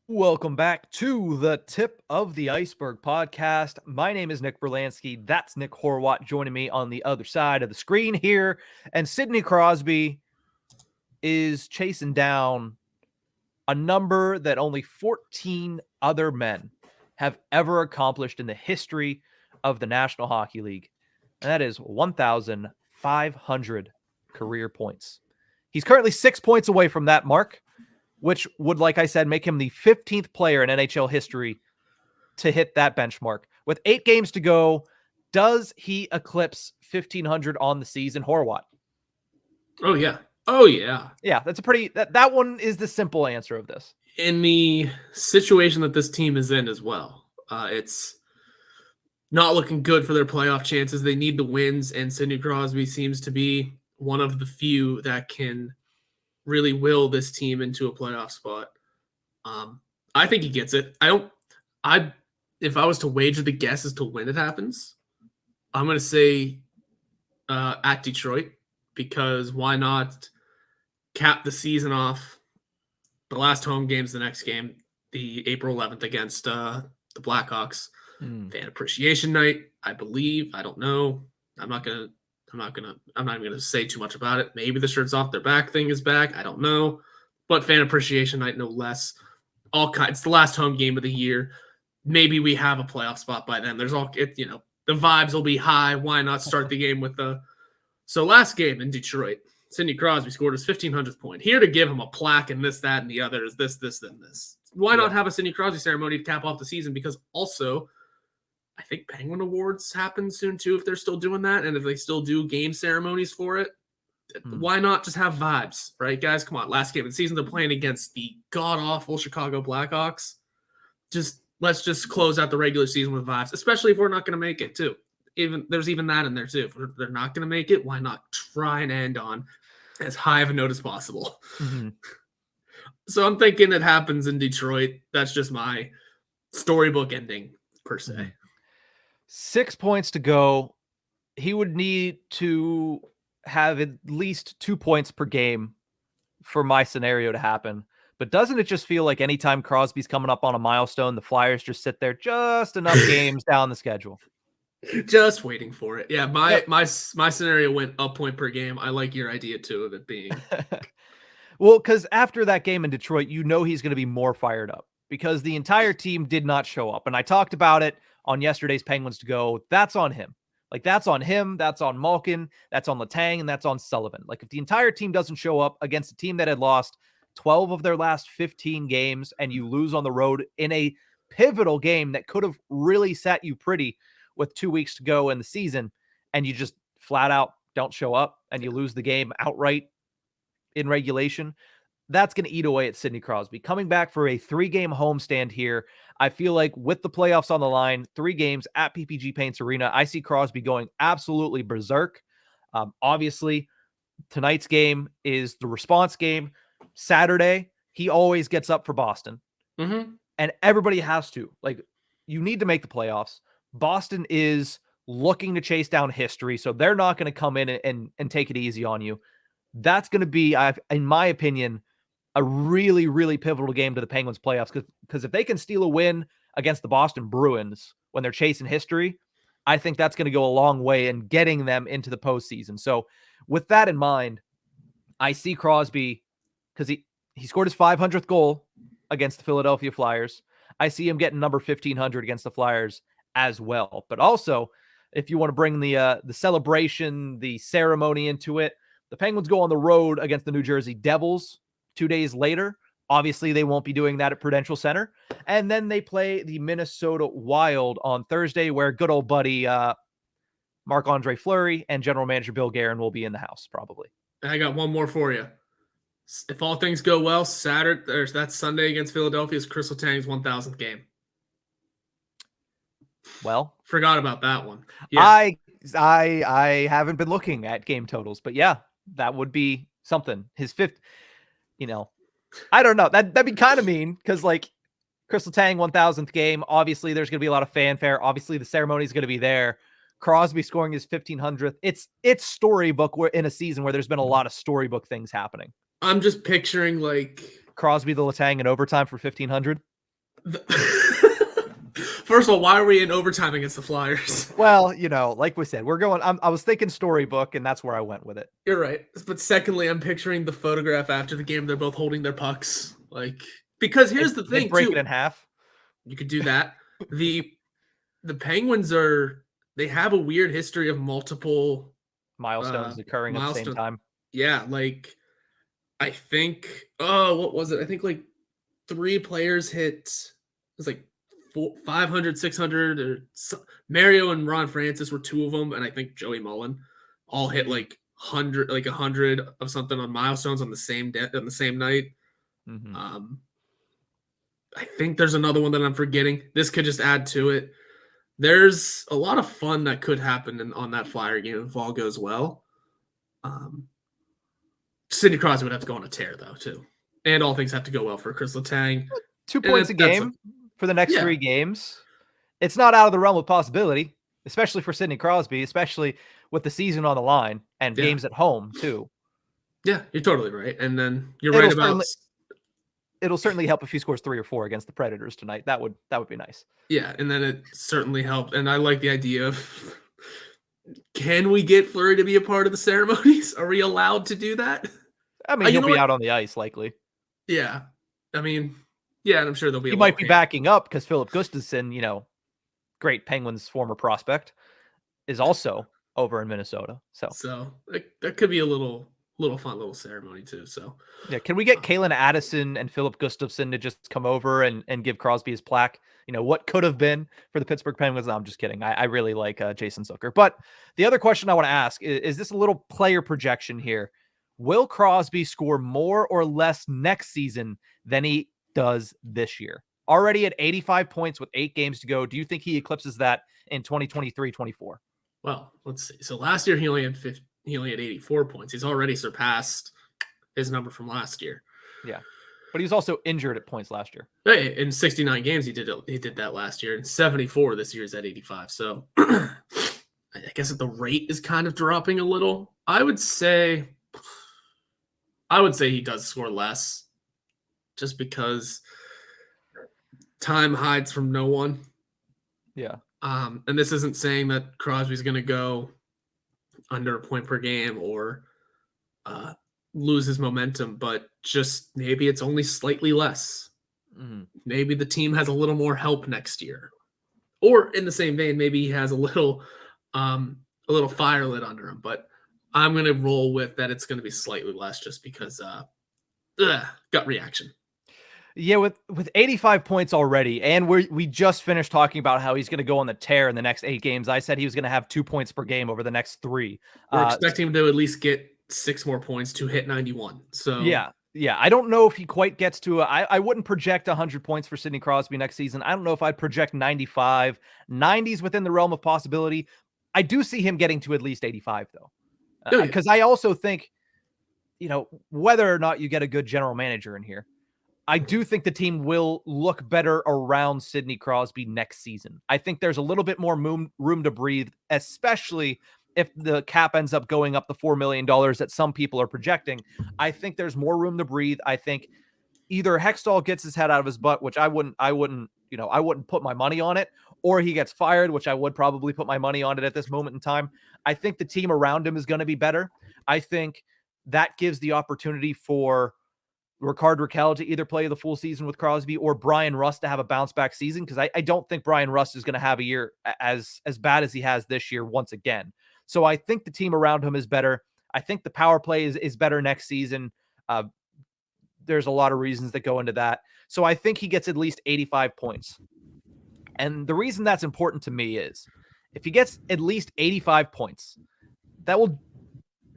Welcome back to the Tip of the Ice-Burgh podcast. My name is Nick Berlansky. That's Nick Horwat joining me on the other side of the screen here. And Sidney Crosby is chasing down a number that only 14 other men have ever accomplished in the history of the National Hockey League. And that is 1,500 career points. He's currently 6 points away from that mark, which would, like I said, make him the 15th player in NHL history to hit that benchmark. With 8 games to go, does he eclipse 1,500 on the season, Horwat? Oh, yeah. Oh, yeah. Yeah, that's a pretty... That one is the simple answer of this. In the situation that this team is in as well, it's not looking good for their playoff chances. They need the wins, and Sidney Crosby seems to be one of the few that can really will this team into a playoff spot. I think he gets it. If I was to wager the guess as to when it happens, I'm going to say at Detroit, because why not cap the season off? The last home game's the next game, the April 11th against the Blackhawks. Fan appreciation night, I believe. I don't know. I'm not even gonna say too much about it. Maybe the shirts off their back thing is back. I don't know. But fan appreciation night, no less. It's the last home game of the year. Maybe we have a playoff spot by then. The vibes will be high. Why not start the game with So last game in Detroit, Sidney Crosby scored his 1,500th point. Here to give him a plaque and this, that, and the other is this, then this. Why not have a Sidney Crosby ceremony to cap off the season? Because also, I think Penguin Awards happen soon too if they're still doing that, and if they still do game ceremonies for it. Why not just have vibes, right, guys? Come on, last game of the season, they're playing against the god-awful Chicago Blackhawks. Let's just close out the regular season with vibes, especially if we're not going to make it too. There's even that in there too. If they're not going to make it, why not try and end on as high of a note as possible? Mm-hmm. So I'm thinking it happens in Detroit. That's just my storybook ending, per se. Mm-hmm. 6 points to go. He would need to have at least 2 points per game for my scenario to happen. But doesn't it just feel like anytime Crosby's coming up on a milestone, the Flyers just sit there just enough games down the schedule? Just waiting for it. Yeah, my scenario went a point per game. I like your idea too of it being. Well, because after that game in Detroit, you know he's going to be more fired up because the entire team did not show up. And I talked about it on yesterday's Penguins to Go. That's on him. Like, that's on him. That's on Malkin. That's on Letang. And that's on Sullivan. Like, if the entire team doesn't show up against a team that had lost 12 of their last 15 games and you lose on the road in a pivotal game that could have really sat you pretty with 2 weeks to go in the season, and you just flat out don't show up and you lose the game outright in regulation, that's going to eat away at Sidney Crosby. Coming back for a 3-game homestand here, I feel like with the playoffs on the line, 3 games at PPG Paints Arena, I see Crosby going absolutely berserk. Obviously, tonight's game is the response game. Saturday, he always gets up for Boston. Mm-hmm. And everybody has to. Like, you need to make the playoffs. Boston is looking to chase down history, so they're not going to come in and take it easy on you. That's going to be, in my opinion, a really, really pivotal game to the Penguins playoffs, because if they can steal a win against the Boston Bruins when they're chasing history, I think that's going to go a long way in getting them into the postseason. So with that in mind, I see Crosby, because he scored his 500th goal against the Philadelphia Flyers. I see him getting number 1,500 against the Flyers as well. But also, if you want to bring the celebration, the ceremony into it, the Penguins go on the road against the New Jersey Devils 2 days later. Obviously, they won't be doing that at Prudential Center. And then they play the Minnesota Wild on Thursday, where good old buddy Marc-Andre Fleury and general manager Bill Guerin will be in the house, probably. I got one more for you. If all things go well, that's Sunday against Philadelphia's Chris Letang's 1,000th game. Well, forgot about that one. Yeah. I haven't been looking at game totals, but yeah, that would be something. His 5th, I don't know. That'd be kind of mean, because like Chris Letang 1,000th game, obviously there's going to be a lot of fanfare. Obviously the ceremony is going to be there. Crosby scoring his 1,500th. It's storybook. We're in a season where there's been a lot of storybook things happening. I'm just picturing like Crosby the Letang in overtime for 1,500. First of all, why are we in overtime against the Flyers? Well, like we said, I was thinking storybook, and that's where I went with it. You're right. But secondly, I'm picturing the photograph after the game. They're both holding their pucks. Because here's the thing, break too. it in half. You could do that. The Penguins they have a weird history of multiple milestones occurring at the same time. Yeah, I think, what was it? I think 3 players hit, it was 500, 600, or Mario and Ron Francis were 2 of them, and I think Joey Mullen all hit 100 of something on milestones on the same night. Mm-hmm. I think there's another one that I'm forgetting. This could just add to it. There's a lot of fun that could happen on that Flyer game if all goes well. Sidney Crosby would have to go on a tear, though, too. And all things have to go well for Chris Letang. 2 points a game for the next 3 games. It's not out of the realm of possibility, especially for Sidney Crosby, especially with the season on the line and games at home, too. Yeah, you're totally right. And then you're right about... It'll certainly help if he scores 3 or 4 against the Predators tonight. That would be nice. Yeah, and then it certainly helped. And I like the idea of, can we get Fleury to be a part of the ceremonies? Are we allowed to do that? I mean, he'll be out on the ice likely. Yeah. I mean, yeah, and I'm sure there'll be he might be backing up because Philip Gustafsson, great Penguins former prospect, is also over in Minnesota. So that could be a little fun little ceremony too. So yeah, can we get Kalen Addison and Philip Gustafsson to just come over and give Crosby his plaque? What could have been for the Pittsburgh Penguins? No, I'm just kidding. I really like Jason Zucker. But the other question I want to ask is this a little player projection here? Will Crosby score more or less next season than he does this year? Already at 85 points with 8 games to go. Do you think he eclipses that in 2023-24? Well, let's see. So last year he only had 84 points. He's already surpassed his number from last year. Yeah. But he was also injured at points last year. Hey, in 69 games, he did that last year. And 74 this year is at 85. So I guess that the rate is kind of dropping a little. I would say he does score less just because time hides from no one. Yeah. And this isn't saying that Crosby's going to go under a point per game or lose his momentum, but just maybe it's only slightly less. Mm-hmm. Maybe the team has a little more help next year, or in the same vein, maybe he has a little fire lit under him. But I'm going to roll with that. It's going to be slightly less just because gut reaction. Yeah, with 85 points already, and we just finished talking about how he's going to go on the tear in the next 8 games. I said he was going to have 2 points per game over the next 3. We're expecting him to at least get 6 more points to hit 91. So yeah. I don't know if he quite gets to I wouldn't project 100 points for Sidney Crosby next season. I don't know if I'd project 95. 90's within the realm of possibility. I do see him getting to at least 85 though, because I also think, whether or not you get a good general manager in here, I do think the team will look better around Sidney Crosby next season. I think there's a little bit more room to breathe, especially if the cap ends up going up the $4 million that some people are projecting. I think there's more room to breathe. I think either Hextall gets his head out of his butt, which I wouldn't put my money on it, or he gets fired, which I would probably put my money on it at this moment in time. I think the team around him is going to be better. I think that gives the opportunity for Rickard Rakell to either play the full season with Crosby or Brian Rust to have a bounce back season, because I don't think Brian Rust is going to have a year as bad as he has this year once again. So I think the team around him is better. I think the power play is better next season. There's a lot of reasons that go into that. So I think he gets at least 85 points. And the reason that's important to me is if he gets at least 85 points, that will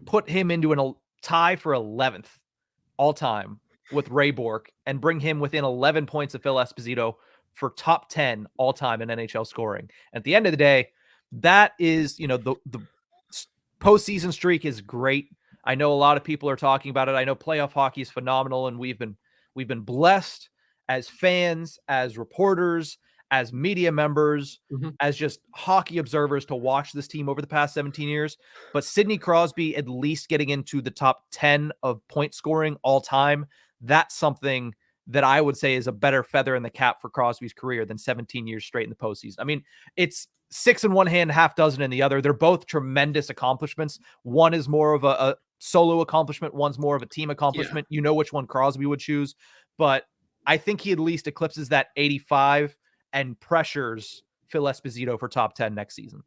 put him into a tie for 11th all time with Ray Bourque and bring him within 11 points of Phil Esposito for top 10 all time in NHL scoring. At the end of the day, that is, the postseason streak is great. I know a lot of people are talking about it. I know playoff hockey is phenomenal, and we've been blessed as fans, as reporters, as media members, as just hockey observers to watch this team over the past 17 years. But Sidney Crosby at least getting into the top 10 of point scoring all time, that's something that I would say is a better feather in the cap for Crosby's career than 17 years straight in the postseason. I mean, it's 6 in one hand, half dozen in the other. They're both tremendous accomplishments. One is more of a solo accomplishment. One's more of a team accomplishment. You know which one Crosby would choose, but I think he at least eclipses that 85 and pressures Phil Esposito for top 10 next season.